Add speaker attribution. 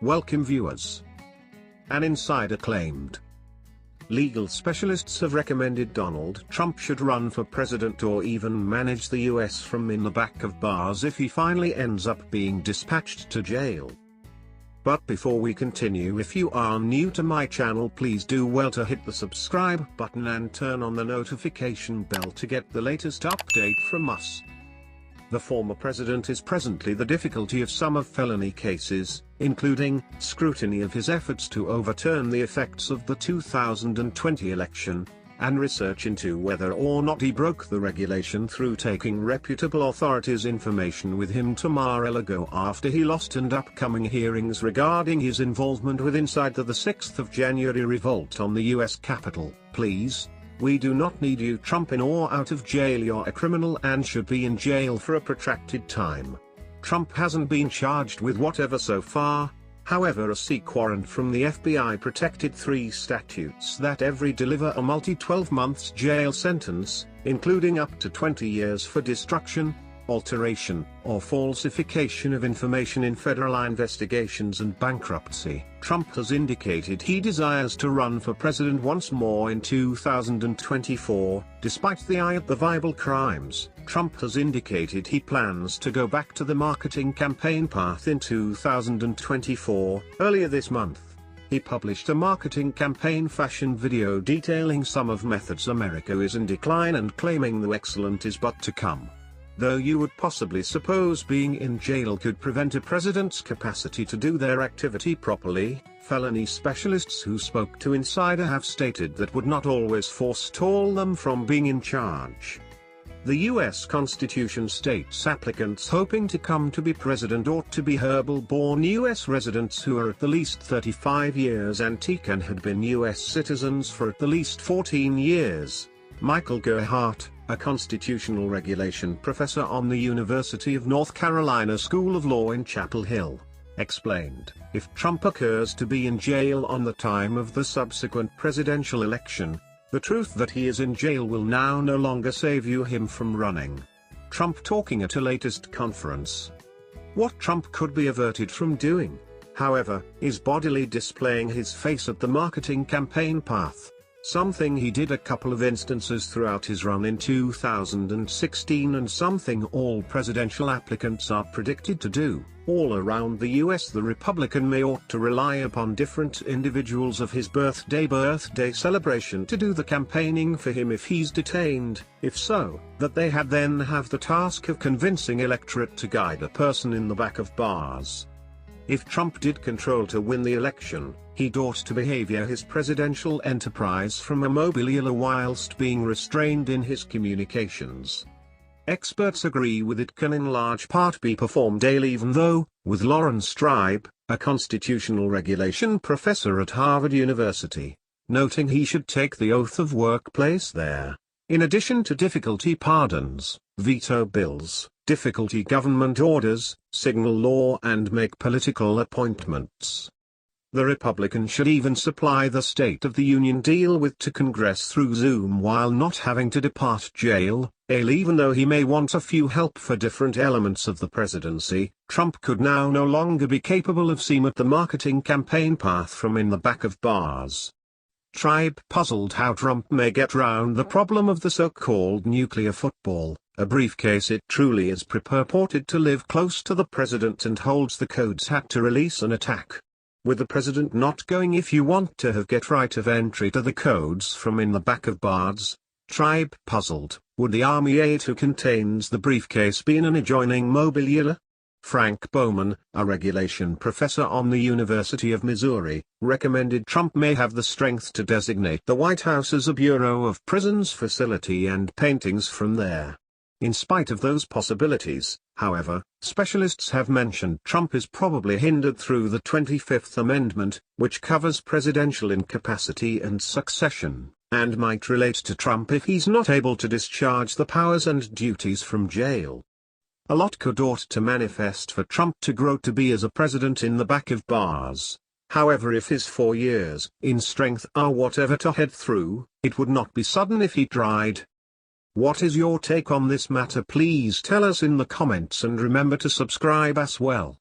Speaker 1: Welcome viewers. An insider claimed. Legal specialists have recommended Donald Trump should run for president or even manage the US from in the back of bars if he finally ends up being dispatched to jail. But before we continue, if you are new to my channel, please do well to hit the subscribe button and turn on the notification bell to get the latest update from us. The former president is presently the difficulty of some of felony cases, including scrutiny of his efforts to overturn the effects of the 2020 election, and research into whether or not he broke the regulation through taking reputable authorities' information with him to Mar-a-Lago after he lost, and upcoming hearings regarding his involvement with inside the 6th of January revolt on the US Capitol. Please, we do not need you Trump in or out of jail. You're a criminal and should be in jail for a protracted time. Trump hasn't been charged with whatever so far. However, a seek warrant from the FBI protected 3 statutes that every deliver a multi-12 months jail sentence, including up to 20 years for destruction, alteration, or falsification of information in federal investigations and bankruptcy. Trump has indicated he desires to run for president once more in 2024, despite the eye at the Bible crimes. Trump has indicated he plans to go back to the marketing campaign path in 2024. Earlier this month, he published a marketing campaign fashion video detailing some of methods America is in decline and claiming the excellent is but to come. Though you would possibly suppose being in jail could prevent a president's capacity to do their activity properly, felony specialists who spoke to Insider have stated that would not always forestall them from being in charge. The U.S. Constitution states applicants hoping to come to be president ought to be Herbal-born U.S. residents who are at the least 35 years antique and had been U.S. citizens for at the least 14 years. Michael Gerhardt, a constitutional regulation professor on the University of North Carolina School of Law in Chapel Hill, explained, if Trump occurs to be in jail on the time of the subsequent presidential election, the truth that he is in jail will now no longer save him from running. Trump talking at a latest conference. What Trump could be averted from doing, however, is bodily displaying his face at the marketing campaign path. Something he did a couple of instances throughout his run in 2016 and something all presidential applicants are predicted to do. All around the US the Republican may ought to rely upon different individuals of his birthday celebration to do the campaigning for him if he's detained. If so, that they then have the task of convincing electorate to guide a person in the back of bars. If Trump did control to win the election, he'd ought to behavior his presidential enterprise from immobilia whilst being restrained in his communications. Experts agree with it can in large part be performed daily, even though, with Lawrence Tribe, a constitutional regulation professor at Harvard University, noting he should take the oath of workplace there. In addition to difficulty pardons, veto bills, difficulty government orders, signal law and make political appointments. The Republican should even supply the State of the Union deal with to Congress through Zoom while not having to depart jail. Even though he may want a few help for different elements of the presidency, Trump could now no longer be capable of seem at the marketing campaign path from in the back of bars. Tribe puzzled how Trump may get round the problem of the so-called nuclear football, a briefcase it truly is purported to live close to the president and holds the codes had to release an attack. With the president not going, if you want to have get right of entry to the codes from in the back of bars, Tribe puzzled, would the Army aid who contains the briefcase be in an adjoining mobilier? Frank Bowman, a regulation professor on the University of Missouri, recommended Trump may have the strength to designate the White House as a Bureau of Prisons facility and paintings from there. In spite of those possibilities, however, specialists have mentioned Trump is probably hindered through the 25th Amendment, which covers presidential incapacity and succession, and might relate to Trump if he's not able to discharge the powers and duties from jail. A lot could ought to manifest for Trump to grow to be as a president in the back of bars. However, if his 4 years in strength are whatever to head through, it would not be sudden if he tried. What is your take on this matter? Please tell us in the comments and remember to subscribe as well.